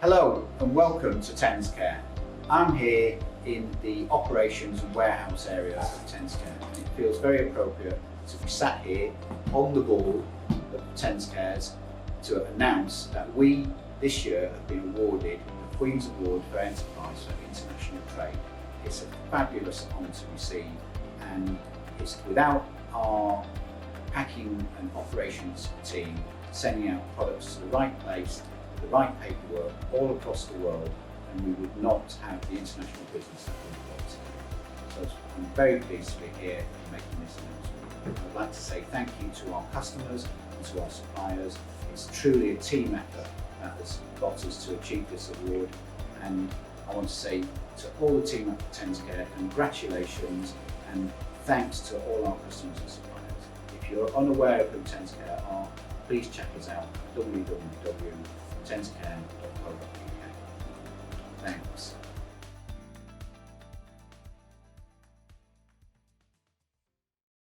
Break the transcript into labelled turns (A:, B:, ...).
A: Hello and welcome to TensCare. I'm here in the operations and warehouse area of TensCare, and it feels very appropriate to be sat here on the board of TensCares to announce that we this year have been awarded the Queen's Award for Enterprise for International Trade. It's a fabulous honour to receive, and it's without our packing and operations team sending out products to the right place, the right paperwork all across the world, and we would not have the international business that we've got today. So I'm very pleased to be here making this announcement. I'd like to say thank you to our customers and to our suppliers. It's truly a team effort that has got us to achieve this award, and I want to say to all the team at TensCare, congratulations and thanks to all our customers and suppliers. If you're unaware of who TensCare are, please check us out at www.tenscare.co.uk.